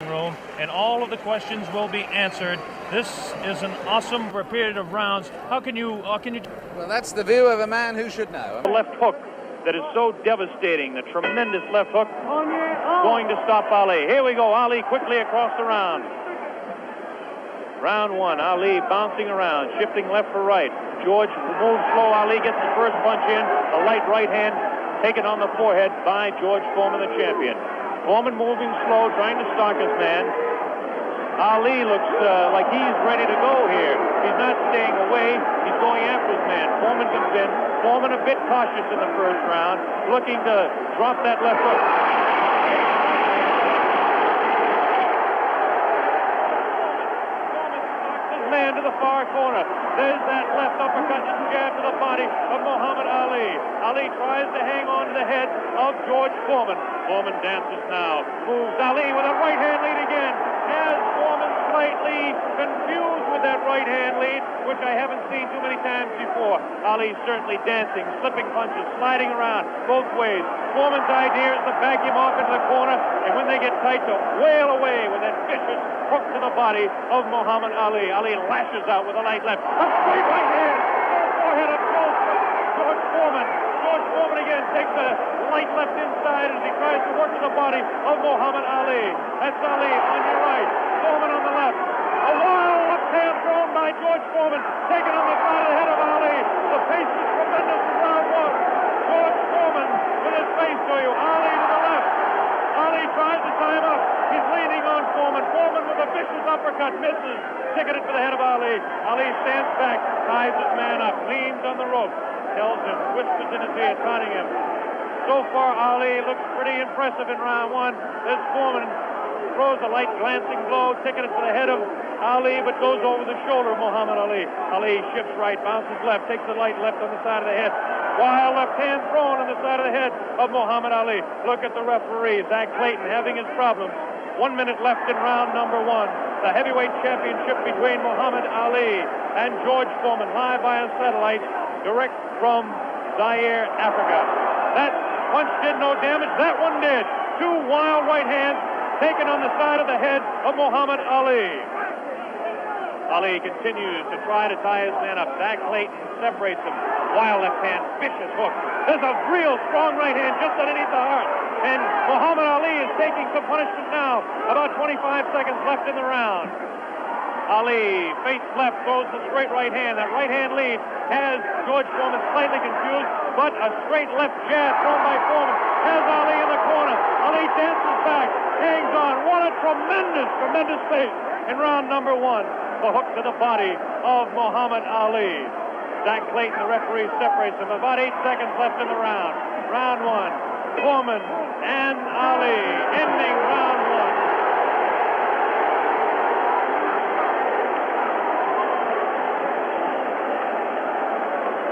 room, and all of the questions will be answered. This is an awesome period of rounds. How can you? Well, that's the view of a man who should know. The left hook that is so devastating, the tremendous left hook going to stop Ali. Here we go, Ali quickly across the round. Round one, Ali bouncing around, shifting left for right. George moves slow, Ali gets the first punch in, a light right hand taken on the forehead by George Foreman, the champion. Foreman moving slow, trying to stalk his man. Ali looks like he's ready to go here. He's not staying away. He's going after his man. Foreman comes in. Foreman a bit cautious in the first round, looking to drop that left hook. Foreman stalks his man to the far corner. There's that left uppercut and jab to the body of Muhammad Ali. Ali tries to hang on to the head of George Foreman. Foreman dances now. Moves Ali with a right hand lead again. Has Foreman slightly confused with that right hand lead, which I haven't seen too many times before. Ali certainly dancing, slipping punches, sliding around both ways. Foreman's idea is to back him off into the corner, and when they get tight, to wail away with that vicious hook to the body of Muhammad Ali. Ali lashes out with a light left. A straight right hand. Forehead of George Foreman. George Foreman again takes a light left inside as he tries to work to the body of Muhammad Ali. That's Ali on your right. Foreman on the left. A wild left hand thrown by George Foreman, taken on the side of the head of Ali. The pace is tremendous in round one. George Foreman with his face to you. Ali to the left. Ali tries to tie him up. He's leaning on Foreman. Foreman with a vicious uppercut misses. Ticketed for the head of Ali. Ali stands back, ties his man up, leans on the rope, tells him, whispers in his ear, taunting him. So far, Ali looks pretty impressive in round one. This Foreman throws a light glancing blow, ticketed for the head of Ali, but goes over the shoulder of Muhammad Ali. Ali shifts right, bounces left, takes the light left on the side of the head. Wild left hand thrown on the side of the head of Muhammad Ali. Look at the referee, Zach Clayton, having his problems. 1 minute left in round number one. The heavyweight championship between Muhammad Ali and George Foreman, live via satellite, direct from Zaire, Africa. That punch did no damage. That one did. Two wild right hands taken on the side of the head of Muhammad Ali. Ali continues to try to tie his man up. Zach Clayton separates him. Wild left hand, vicious hook. There's a real strong right hand just underneath the heart. And Muhammad Ali is taking some punishment now. About 25 seconds left in the round. Ali, face left, throws the straight right hand. That right hand lead has George Foreman slightly confused, but a straight left jab thrown by Foreman has Ali in the corner. Ali dances back, hangs on. What a tremendous, tremendous pace in round number one. The hook to the body of Muhammad Ali. Zach Clayton, the referee, separates them. About 8 seconds left in the round. Round one, Foreman and Ali, ending round one.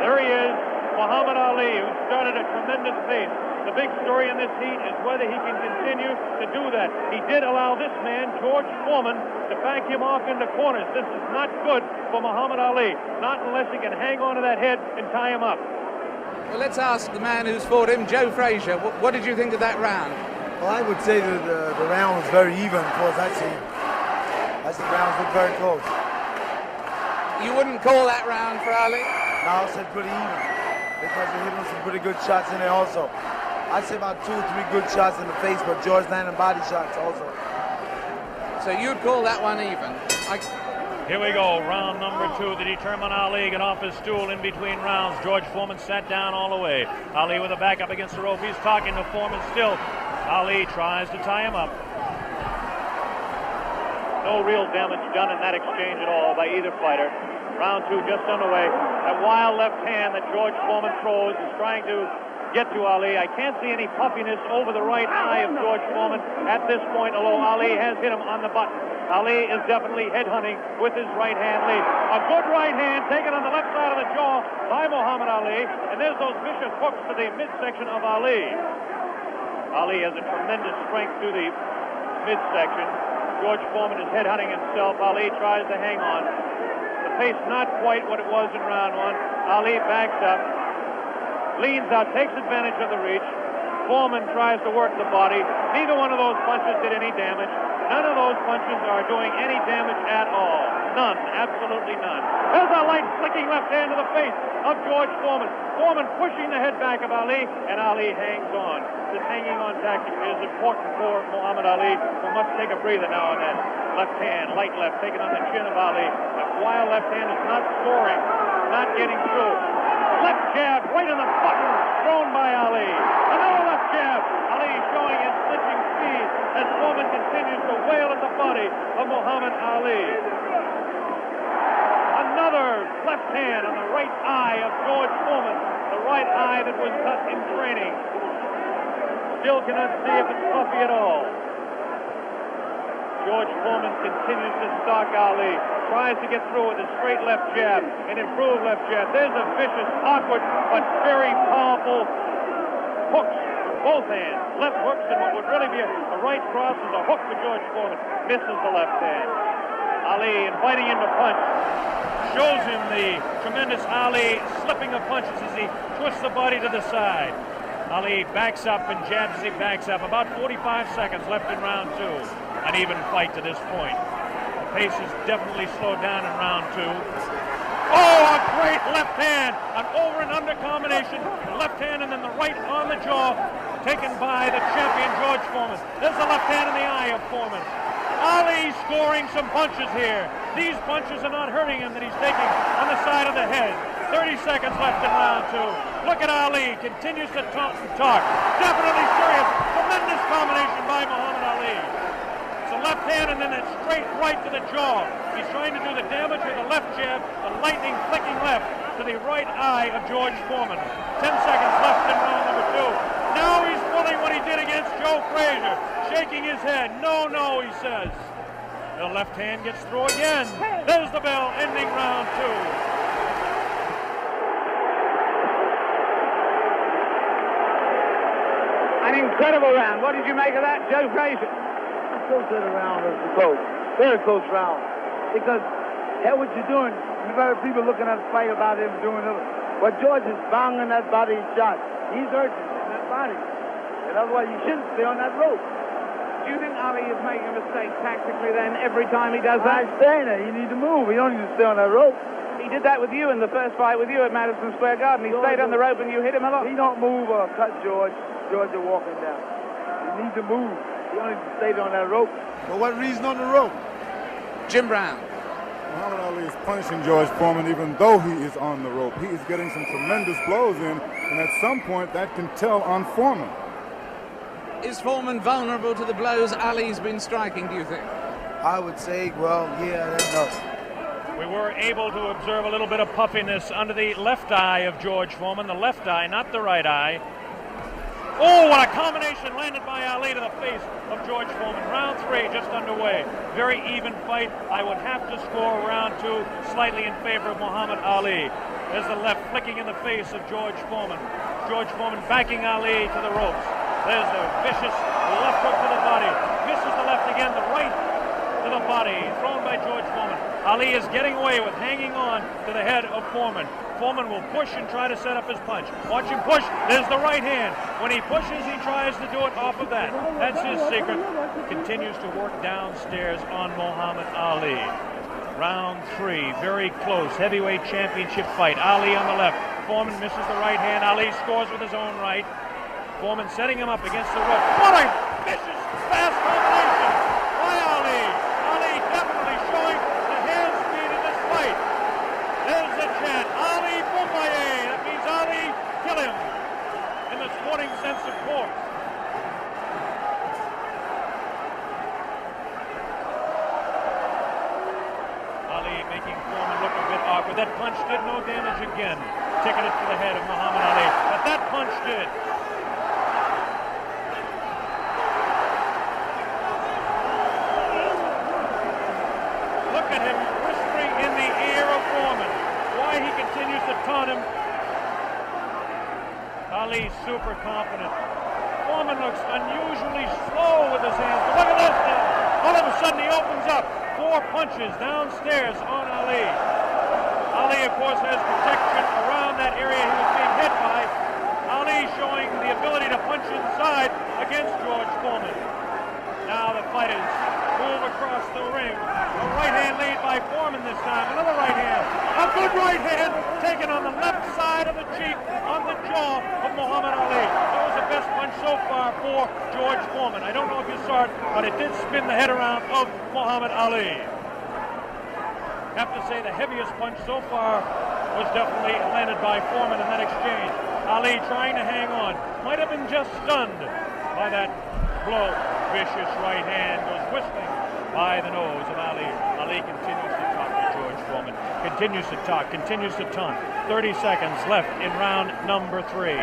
There he is, Muhammad Ali, who started a tremendous pace. The big story in this heat is whether he can continue to do that. He did allow this man, George Foreman, to back him off into corners. This is not good for Muhammad Ali, not unless he can hang on to that head and tie him up. Well, let's ask the man who's fought him, Joe Frazier. What did you think of that round? Well, I would say that the round was very even, because I see the rounds look very close. You wouldn't call that round for Ali? No, I said pretty even, because he hit him some pretty good shots in there also. I'd say about 2 or 3 good shots in the face, but George landed body shots also. So you'd call that one even? Here we go, round number two. The determined Ali got off his stool in between rounds. George Foreman sat down all the way. Ali with a back up against the rope. He's talking to Foreman still. Ali tries to tie him up. No real damage done in that exchange at all by either fighter. Round two just underway. That wild left hand that George Foreman throws is trying to get to Ali. I can't see any puffiness over the right eye of George Foreman at this point, although Ali has hit him on the button. Ali is definitely headhunting with his right hand lead. A good right hand taken on the left side of the jaw by Muhammad Ali, and there's those vicious hooks to the midsection of Ali. Ali has a tremendous strength through the midsection. George Foreman is headhunting himself. Ali tries to hang on. The pace not quite what it was in round one. Ali backs up, leans out, takes advantage of the reach. Foreman tries to work the body. Neither one of those punches did any damage. None of those punches are doing any damage at all. None, absolutely none. There's a light flicking left hand to the face of George Foreman. Foreman pushing the head back of Ali, and Ali hangs on. This hanging on tactic is important for Muhammad Ali, who must take a breather now and then. Left hand, light left, taken on the chin of Ali. That wild left hand is not scoring, not getting through. Left jab right in the button, thrown by Ali. Another left jab. Ali showing his clinching speed as Foreman continues to wail at the body of Muhammad Ali. Another left hand on the right eye of George Foreman, the right eye that was cut in training. Still cannot see if it's puffy at all. George Foreman continues to stalk Ali, tries to get through with a straight left jab, an improved left jab. There's a vicious, awkward, but very powerful hooks with both hands. Left hooks, and what would really be a right cross is a hook for George Foreman. Misses the left hand. Ali inviting him to punch. Shows him the tremendous Ali slipping of punches as he twists the body to the side. Ali backs up and jabs as he backs up. About 45 seconds left in round two. An even fight to this point. The pace is definitely slowed down in round two. Oh, a great left hand. An over and under combination. The left hand and then the right on the jaw. Taken by the champion, George Foreman. There's the left hand in the eye of Foreman. Ali scoring some punches here. These punches are not hurting him that he's taking on the side of the head. 30 seconds left in round two. Look at Ali. Continues to talk and talk. Definitely serious. Tremendous combination by Muhammad Ali. It's a left hand and then a straight right to the jaw. He's trying to do the damage with the left jab, the lightning flicking left to the right eye of George Foreman. 10 seconds left in round number two. Now he's pulling what he did against Joe Frazier, shaking his head. No, no, he says. The left hand gets through again. There's the bell, ending round two. An incredible round. What did you make of that, Joe Frazier? So good round was close. Very close round. Because hell what you're doing, you got people looking at the fight about him doing it. But George is banging that body shot. He's urgent in that body. And otherwise you shouldn't stay on that rope. Do you think Ali is making a mistake tactically then every time he does that? I'm saying that. You need to move. You don't need to stay on that rope. He did that with you in the first fight with you at Madison Square Garden. He stayed on the rope and you hit him a lot. He don't move or cut George. George is walking down. You need to move. You don't need to stay on that rope. For what reason on the rope? Jim Brown. Muhammad Ali is punishing George Foreman even though he is on the rope. He is getting some tremendous blows in, and at some point that can tell on Foreman. Is Foreman vulnerable to the blows Ali's been striking, do you think? I would say, well, yeah, that's enough. We were able to observe a little bit of puffiness under the left eye of George Foreman, the left eye, not the right eye. Oh, what a combination landed by Ali to the face of George Foreman. Round three just underway. Very even fight. I would have to score round two slightly in favor of Muhammad Ali. There's the left flicking in the face of George Foreman. George Foreman backing Ali to the ropes. There's the vicious left hook to the body. Misses the left again, the right to the body, thrown by George Foreman. Ali is getting away with hanging on to the head of Foreman. Foreman will push and try to set up his punch. Watch him push. There's the right hand. When he pushes, he tries to do it off of that. That's his secret. Continues to work downstairs on Muhammad Ali. Round three, very close. Heavyweight championship fight. Ali on the left. Foreman misses the right hand. Ali scores with his own right. Foreman setting him up against the rope. What a vicious, fast combination by Ali. Ali definitely showing the hand speed in this fight. There's the chant. Ali Boumbaye. That means Ali, kill him. In the sporting sense, of course. Ali making Foreman look a bit awkward. That punch did no damage again. Ticketed to the head of Muhammad Ali. But that punch did. Look at him whispering in the ear of Foreman. Why he continues to taunt him. Ali super confident. Foreman looks unusually slow with his hands. But look at this now. All of a sudden he opens up. 4 punches downstairs on Ali. Ali, of course, has protection around that area he was being hit by. Ali showing the ability to punch inside against George Foreman. Now the fight is move across the ring. A right hand lead by Foreman this time. Another right hand. A good right hand taken on the left side of the cheek, on the jaw of Muhammad Ali. That was the best punch so far for George Foreman. I don't know if you saw it, but it did spin the head around of Muhammad Ali. Have to say the heaviest punch so far was definitely landed by Foreman in that exchange. Ali trying to hang on. Might have been just stunned by that blow. Vicious right hand goes whistling by the nose of Ali. Ali continues to talk to George Foreman. Continues to talk, continues to taunt. 30 seconds left in round number 3.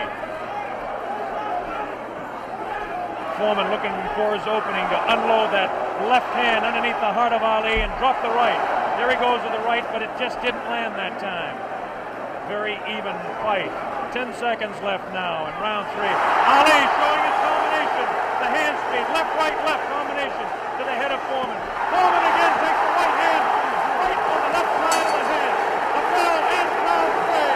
Foreman looking for his opening to unload that left hand underneath the heart of Ali and drop the right. There he goes with the right, but it just didn't land that time. Very even fight. 10 seconds left now in round 3. Ali showing his combination. The hand speed, left combination to the head of Foreman. Foreman again takes the right hand right on the left side of the head. A bell in round 3.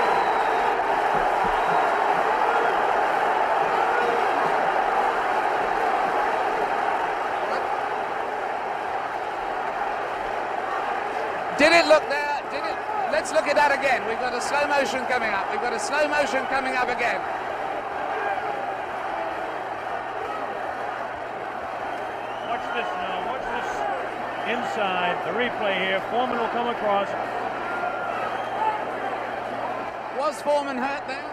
Did it look there? Did it? Let's look at that again. We've got a slow motion coming up. We've got a slow motion coming up again. Watch this now. Watch this inside. The replay here. Foreman will come across. Was Foreman hurt there?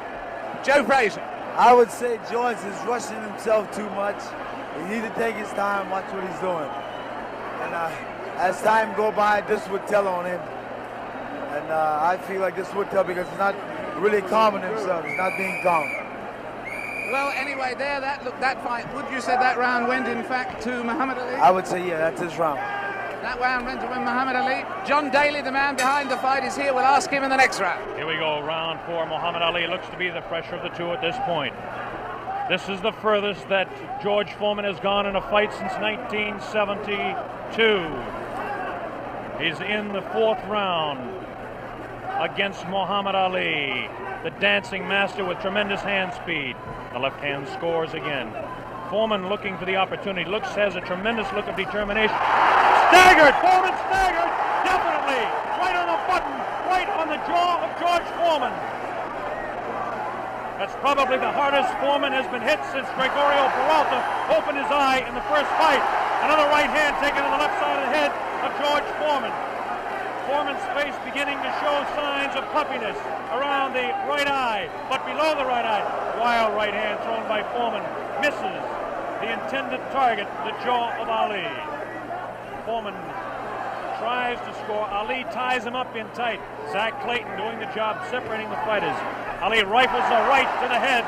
Joe Frazier. I would say George is rushing himself too much. He needs to take his time, watch what he's doing. And as time go by, this would tell on him. And I feel like this would tell because he's not really calming himself. He's not being calm. Well, anyway, there, that fight, would you say that round went, in fact, to Muhammad Ali? I would say, yeah, that's his round. That round went to Muhammad Ali. John Daly, the man behind the fight, is here. We'll ask him in the next round. Here we go, round 4. Muhammad Ali looks to be the fresher of the two at this point. This is the furthest that George Foreman has gone in a fight since 1972. He's in the 4th round against Muhammad Ali, the dancing master with tremendous hand speed. The left hand scores again. Foreman looking for the opportunity. Has a tremendous look of determination. Staggered! Foreman staggered! Definitely! Right on the button! Right on the jaw of George Foreman. That's probably the hardest Foreman has been hit since Gregorio Peralta opened his eye in the first fight. Another right hand taken to the left side of the head of George Foreman. Foreman's face beginning to show signs of puffiness around the right eye, but below the right eye. Wild right hand thrown by Foreman. Misses the intended target, the jaw of Ali. Foreman tries to score. Ali ties him up in tight. Zach Clayton doing the job separating the fighters. Ali rifles a right to the head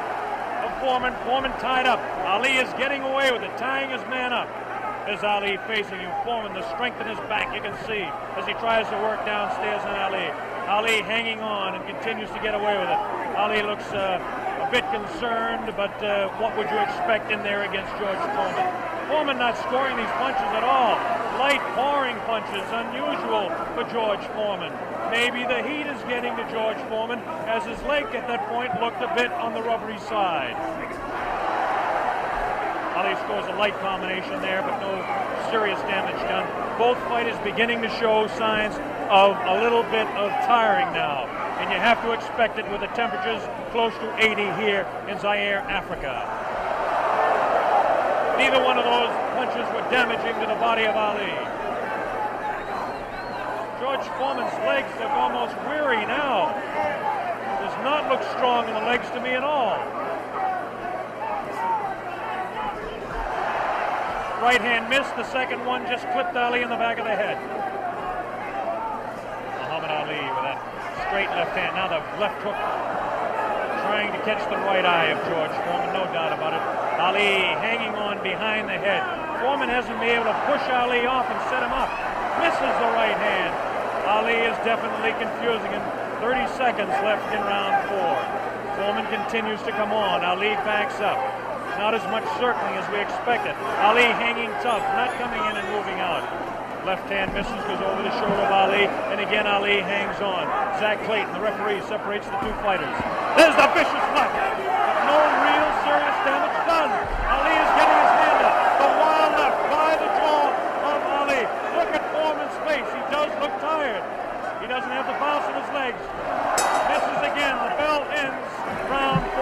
of Foreman. Foreman tied up. Ali is getting away with it, tying his man up. There's Ali facing him. Foreman, the strength in his back, you can see as he tries to work downstairs on Ali. Ali hanging on and continues to get away with it. Ali looks a bit concerned, but what would you expect in there against George Foreman? Foreman not scoring these punches at all. Light pouring punches, unusual for George Foreman. Maybe the heat is getting to George Foreman as his leg at that point looked a bit on the rubbery side. Ali scores a light combination there, but no serious damage done. Both fighters beginning to show signs of a little bit of tiring now. And you have to expect it with the temperatures close to 80 here in Zaire, Africa. Neither one of those punches were damaging to the body of Ali. George Foreman's legs look almost weary now. Does not look strong in the legs to me at all. Right hand missed. The second one just clipped Ali in the back of the head. Muhammad Ali with that straight left hand. Now the left hook trying to catch the right eye of George Foreman, no doubt about it. Ali hanging on behind the head. Foreman hasn't been able to push Ali off and set him up. Misses the right hand. Ali is definitely confusing him. 30 seconds left in round 4. Foreman continues to come on. Ali backs up. Not as much circling as we expected. Ali hanging tough, not coming in and moving out. Left hand misses, goes over the shoulder of Ali, and again Ali hangs on. Zach Clayton, the referee, separates the two fighters. There's the vicious left. No real serious damage done. Ali is getting his hand up. The wild left by the jaw of Ali. doesn't have the bounce of his legs. Misses again. The bell ends round 4.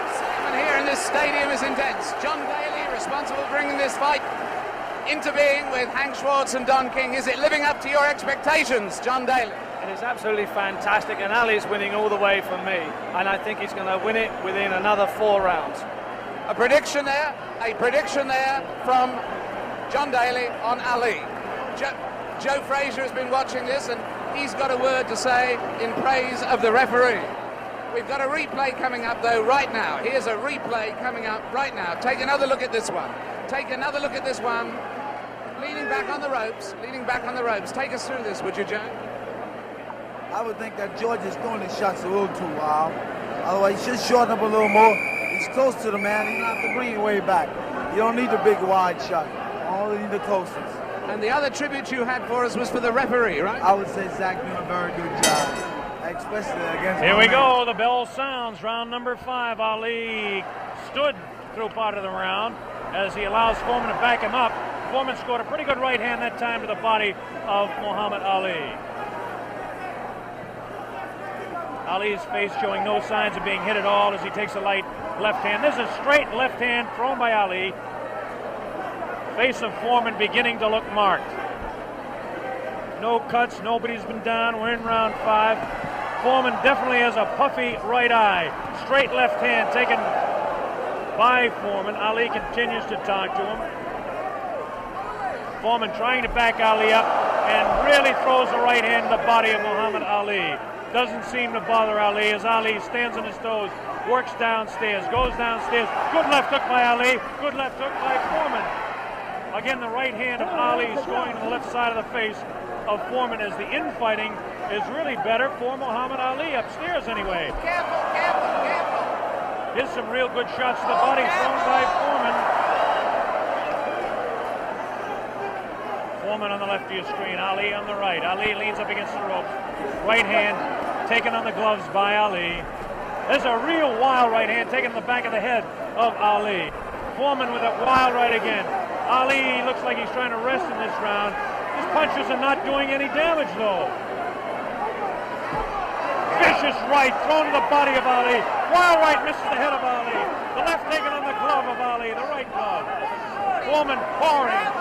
Excitement here in this stadium is intense. John Daly, responsible for bringing this fight into being with Hank Schwartz and Don King. Is it living up to your expectations, John Daly? It is absolutely fantastic, and Ali's winning all the way for me, and I think he's going to win it within another 4 rounds. A prediction there from John Daly on Ali. Joe Frazier has been watching this, and he's got a word to say in praise of the referee. We've got a replay coming up, though, right now. Here's a replay coming up right now. Take another look at this one. Take another look at this one. Leaning back on the ropes. Take us through this, would you, Joe? I would think that George is throwing his shots a little too wild. Otherwise, he should shorten up a little more. He's close to the man. He's not to bring it way back. You don't need the big wide shot. You only need the closest. And the other tribute you had for us was for the referee, right? I would say Zach doing a very good job, especially against. Here we go. The bell sounds. Round number 5. Ali stood through part of the round as he allows Foreman to back him up. Foreman scored a pretty good right hand that time to the body of Muhammad Ali. Ali's face showing no signs of being hit at all as he takes a light left hand. This is a straight left hand thrown by Ali. Face of Foreman beginning to look marked. No cuts, nobody's been down. We're in round 5. Foreman definitely has a puffy right eye. Straight left hand taken by Foreman. Ali continues to talk to him. Foreman trying to back Ali up and really throws the right hand to the body of Muhammad Ali. Doesn't seem to bother Ali as Ali stands on his toes, works downstairs, goes downstairs. Good left hook by Ali, good left hook by Foreman. Again, the right hand of Ali is going to the left side of the face of Foreman as the infighting is really better for Muhammad Ali, upstairs anyway. Careful. Here's some real good shots to the body thrown by Foreman. Foreman on the left of your screen, Ali on the right. Ali leans up against the ropes. Right hand taken on the gloves by Ali. There's a real wild right hand taken in the back of the head of Ali. Foreman with a wild right again. Ali looks like he's trying to rest in this round. His punches are not doing any damage though. Vicious right thrown to the body of Ali. Wild right misses the head of Ali. The left taken on the glove of Ali, the right glove. Foreman pouring.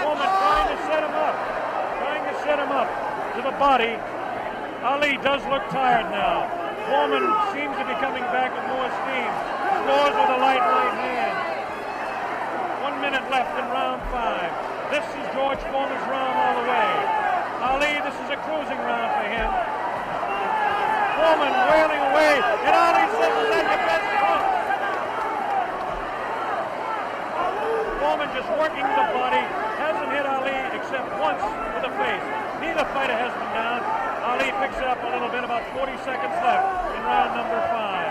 Foreman trying to set him up to the body. Ali does look tired now. Foreman seems to be coming back with more steam. Scores with a light right hand. 1 minute left in round 5. This is George Foreman's round all the way. Ali, this is a cruising round for him. Foreman wailing away, and Ali says, "Is that your best punch?" Foreman just working the body, hasn't hit Ali except once with the face. Neither fighter has been down. Ali picks it up a little bit, about 40 seconds left in round number 5.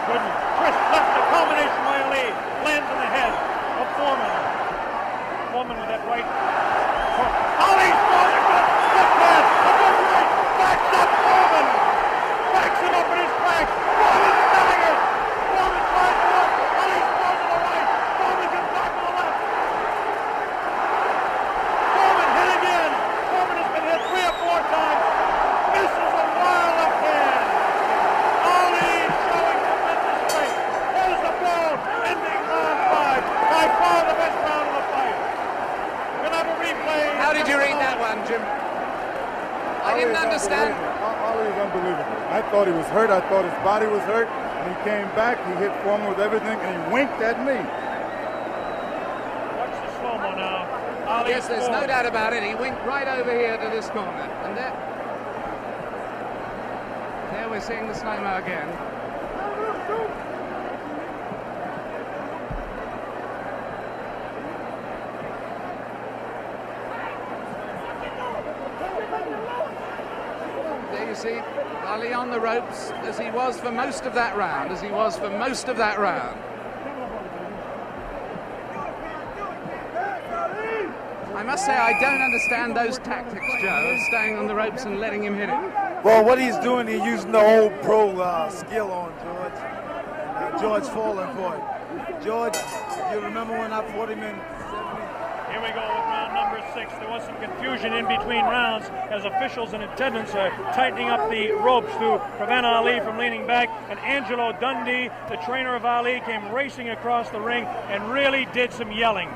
Good twist left, the combination by Ali lands in the head of Foreman. Foreman with that right. Ali's throwing a good pass, a good right, backs up Foreman. Backs him up in his back. Foreman selling it. Foreman tries to look. Ali's thrown to the right. Foreman gets back to the left. Foreman hit again. Foreman has been hit 3 or 4 times. Misses a wild left hand. Ali showing tremendous strength. There's the ball ending round 5. By far the best round of the fight. We'll have a replay. How did you read that one, Jim? I didn't understand. Ali is unbelievable. I thought he was hurt. I thought his body was hurt. And he came back. He hit Foreman with everything, and he winked at me. Watch the slow-mo now. Ali Yes, there's no doubt about it. He went right over here to this corner. And there we're seeing the slow-mo again. There you see Ali on the ropes as he was for most of that round, I must say I don't understand those tactics, Joe, of staying on the ropes and letting him hit it. Well, what he's doing, he's using the old pro skill on George. George falling for it. George, you remember when I fought him in 70? Here we go with round number 6. There was some confusion in between rounds as officials in attendance are tightening up the ropes to prevent Ali from leaning back. And Angelo Dundee, the trainer of Ali, came racing across the ring and really did some yelling.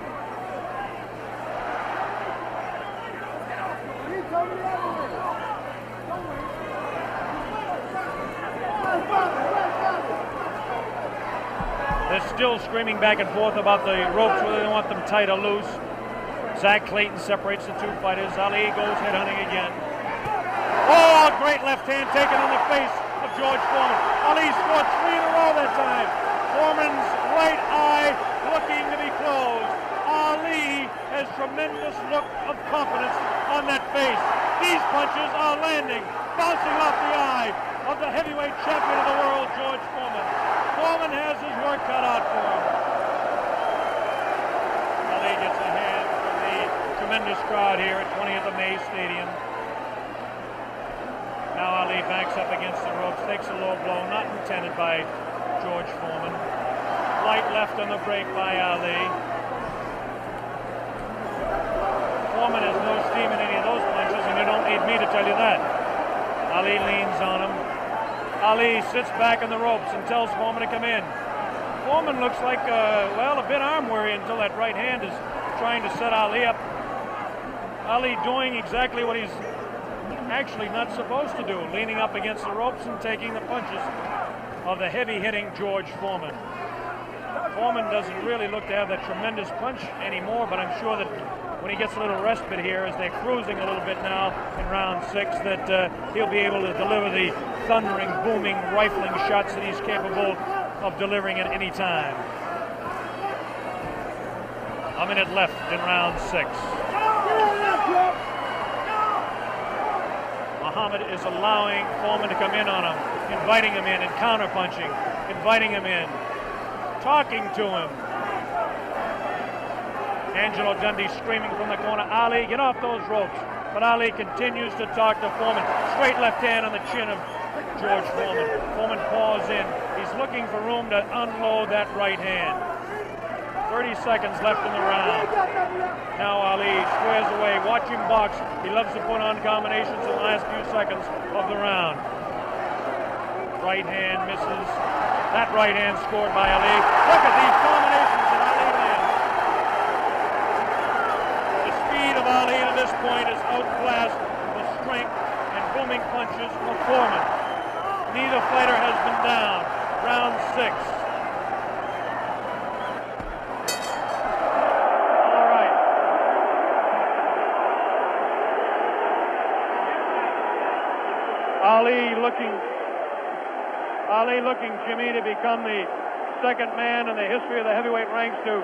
They're still screaming back and forth about the ropes, whether they want them tight or loose. Zach Clayton separates the two fighters. Ali goes headhunting again. Oh, a great left hand taken on the face of George Foreman. Ali scored 3 in a row that time. Foreman's right eye looking to be closed. Ali has tremendous look of confidence on that face. These punches are landing, bouncing off the eye of the heavyweight champion of the world, George Foreman. Foreman has his work cut out for him. Ali gets a hand from the tremendous crowd here at 20th of May Stadium. Now Ali backs up against the ropes, takes a low blow, not intended by George Foreman. Light left on the break by Ali. Foreman has no steam in any of those punches, and you don't need me to tell you that. Ali leans on him. Ali sits back on the ropes and tells Foreman to come in. Foreman looks like, a bit arm weary until that right hand is trying to set Ali up. Ali doing exactly what he's actually not supposed to do, leaning up against the ropes and taking the punches of the heavy-hitting George Foreman. Foreman doesn't really look to have that tremendous punch anymore, but I'm sure that when he gets a little respite here, as they're cruising a little bit now in round 6, that he'll be able to deliver the thundering, booming, rifling shots that he's capable of delivering at any time. A minute left in round 6. Muhammad is allowing Foreman to come in on him, inviting him in and counter-punching, inviting him in, talking to him. Angelo Dundee screaming from the corner, Ali, get off those ropes. But Ali continues to talk to Foreman. Straight left hand on the chin of George Foreman. Foreman paws in. He's looking for room to unload that right hand. 30 seconds left in the round. Now Ali squares away. Watch him box. He loves to put on combinations in the last few seconds of the round. Right hand misses. That right hand scored by Ali. Look at these combinations that Ali lands. The speed of Ali at this point is outclassed the strength and booming punches of Foreman. Neither fighter has been down. Round 6. Ali looking, Jimmy, to become the second man in the history of the heavyweight ranks to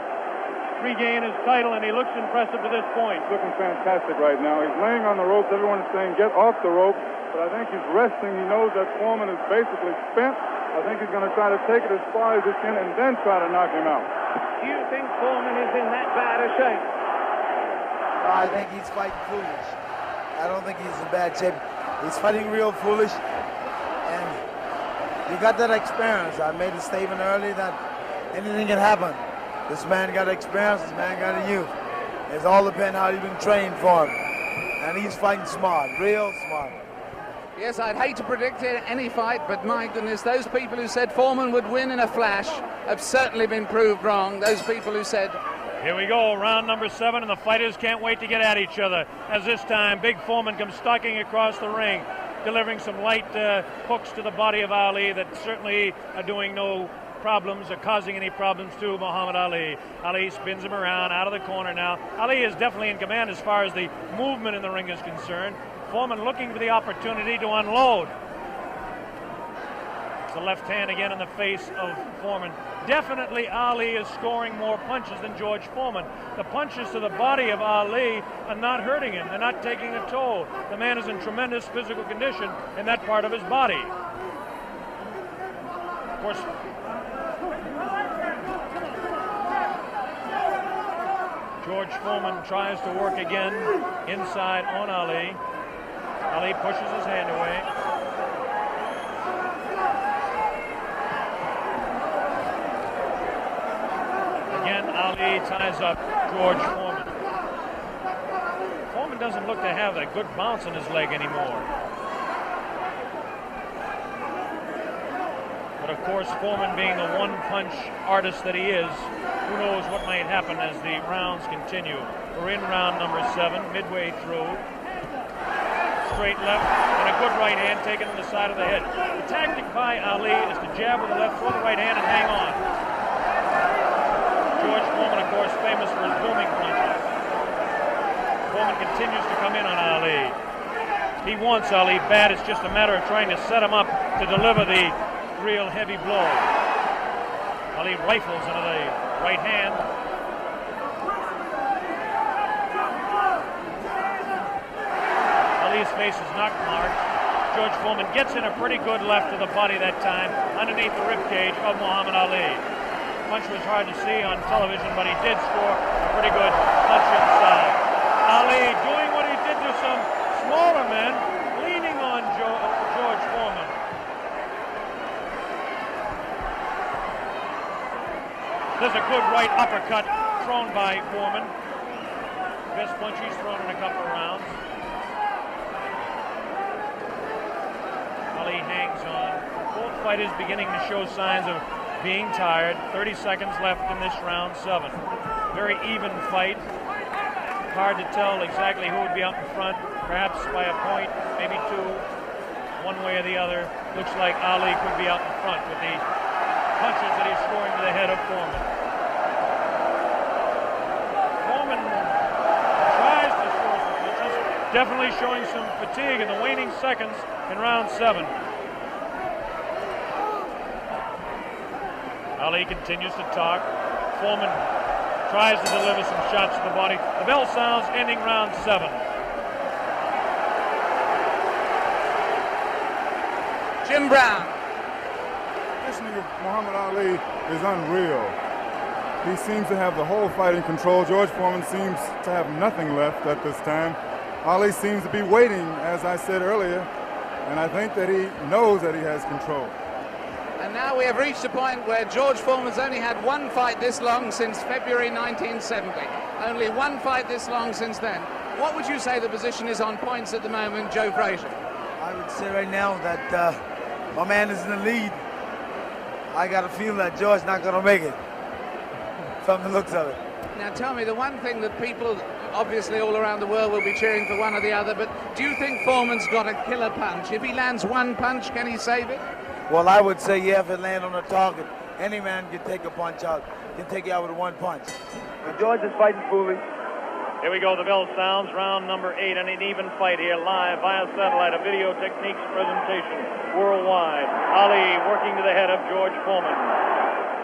regain his title, and he looks impressive to this point. He's looking fantastic right now. He's laying on the ropes. Everyone is saying, get off the rope. But I think he's resting. He knows that Foreman is basically spent. I think he's going to try to take it as far as he can and then try to knock him out. Do you think Foreman is in that bad a shape? I think he's fighting foolish. I don't think he's in bad shape. He's fighting real foolish. And you got that experience. I made a statement earlier that anything can happen. This man got experience, this man got a youth. It's all depends how you've been trained for him. And he's fighting smart, real smart. Yes, I'd hate to predict any fight, but my goodness, those people who said Foreman would win in a flash have certainly been proved wrong. Those people who said... Here we go, round number 7, and the fighters can't wait to get at each other. As this time, Big Foreman comes stalking across the ring, delivering some light hooks to the body of Ali that certainly are doing no problems or causing any problems to Muhammad Ali. Ali spins him around out of the corner now. Ali is definitely in command as far as the movement in the ring is concerned. Foreman looking for the opportunity to unload. It's the left hand again in the face of Foreman. Definitely Ali is scoring more punches than George Foreman. The punches to the body of Ali are not hurting him. They're not taking a toll. The man is in tremendous physical condition in that part of his body. Of course, George Foreman tries to work again inside on Ali. Ali pushes his hand away. Ali ties up George Foreman. Foreman doesn't look to have a good bounce in his leg anymore. But of course, Foreman being the one-punch artist that he is, who knows what might happen as the rounds continue. We're in round number 7, midway through. Straight left and a good right hand taken on the side of the head. The tactic by Ali is to jab with the left, throw the right hand, and hang on. George Foreman, of course, famous for his booming punches. Foreman continues to come in on Ali. He wants Ali bad. It's just a matter of trying to set him up to deliver the real heavy blow. Ali rifles into the right hand. Ali's face is knock marked. George Foreman gets in a pretty good left to the body that time, underneath the rib cage of Muhammad Ali. The punch was hard to see on television, but he did score a pretty good punch inside. Ali doing what he did to some smaller men, leaning on George Foreman. There's a good right uppercut thrown by Foreman. Best punch he's thrown in a couple of rounds. Ali hangs on. Both fighters beginning to show signs of being tired. 30 seconds left in this round 7. Very even fight. Hard to tell exactly who would be out in front. Perhaps by a point, maybe 2. One way or the other. Looks like Ali could be out in front with the punches that he's scoring to the head of Foreman. Foreman tries to score some punches. Definitely showing some fatigue in the waning seconds in round 7. Ali continues to talk. Foreman tries to deliver some shots to the body. The bell sounds, ending round 7. Jim Brown. Conditioning of Muhammad Ali is unreal. He seems to have the whole fight in control. George Foreman seems to have nothing left at this time. Ali seems to be waiting, as I said earlier, and I think that he knows that he has control. And now we have reached a point where George Foreman's only had one fight this long since February 1970. Only one fight this long since then. What would you say the position is on points at the moment, Joe Frazier? I would say right now that my man is in the lead. I got a feeling that George's not going to make it, from the looks of it. Now tell me, the one thing that people obviously all around the world will be cheering for one or the other, but do you think Foreman's got a killer punch? If he lands one punch, can he save it? Well, I would say, yeah, if it lands on a target, any man can take a punch out, can take you out with one punch. But George is fighting foolish. Here we go, the bell sounds, round number 8, and an even fight here, live via satellite, a video techniques presentation worldwide. Ali working to the head of George Foreman.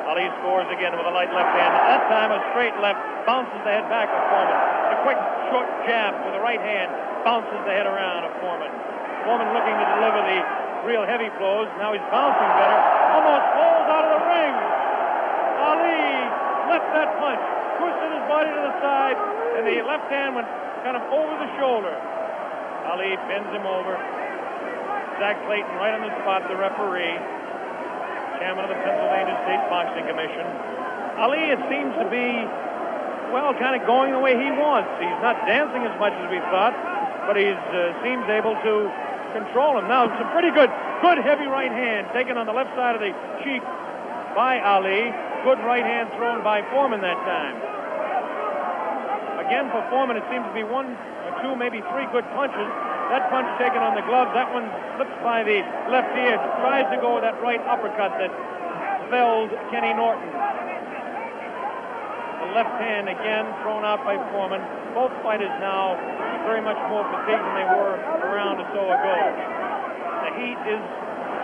Ali scores again with a light left hand. That time a straight left bounces the head back of Foreman. A quick short jab with the right hand bounces the head around of Foreman. Foreman looking to deliver the real heavy blows. Now he's bouncing better. Almost falls out of the ring. Ali left that punch, twisted his body to the side, and the left hand went kind of over the shoulder. Ali bends him over. Zach Clayton right on the spot, the referee, chairman of the Pennsylvania State Boxing Commission. Ali, it seems to be, well, kind of going the way he wants. He's not dancing as much as we thought, but he seems able to control him. Now, some pretty good heavy right hand taken on the left side of the cheek by Ali. Good right hand thrown by Foreman that time. Again, for Foreman, it seems to be 1 or 2, maybe 3 good punches. That punch taken on the glove, that one slips by the left ear, tries to go with that right uppercut that felled Kenny Norton. The left hand again thrown out by Foreman. Both fighters now very much more fatigued than they were a round or so ago. The heat is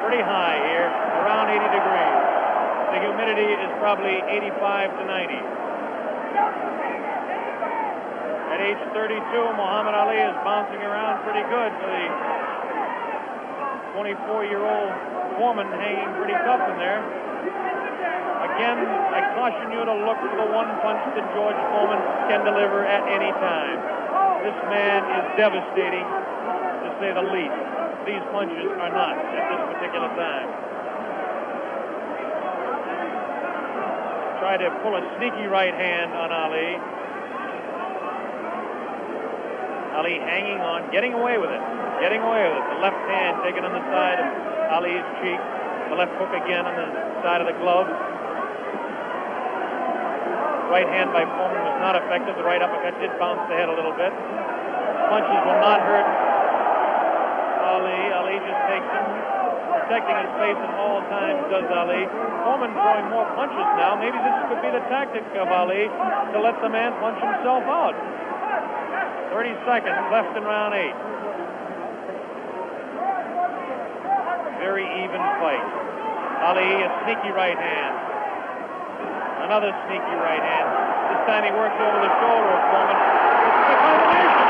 pretty high here, around 80 degrees. The humidity is probably 85 to 90. At age 32, Muhammad Ali is bouncing around pretty good for the 24-year-old Foreman, hanging pretty tough in there. Again, I caution you to look for the one punch that George Foreman can deliver at any time. This man is devastating, to say the least. These punches are not at this particular time. tried to pull a sneaky right hand on Ali. Ali hanging on, getting away with it. The left hand taken on the side of Ali's cheek. The left hook again on the side of the glove. Right hand by Foreman was not effective. The right uppercut did bounce the head a little bit. Punches will not hurt Ali. Ali just takes him, protecting his face at all times, does Ali. Foreman throwing more punches now. Maybe this could be the tactic of Ali to let the man punch himself out. 30 seconds left in round 8. Very even fight. Ali, a sneaky right hand. Another sneaky right hand. This time he works over the shoulder of Foreman. It's a combination.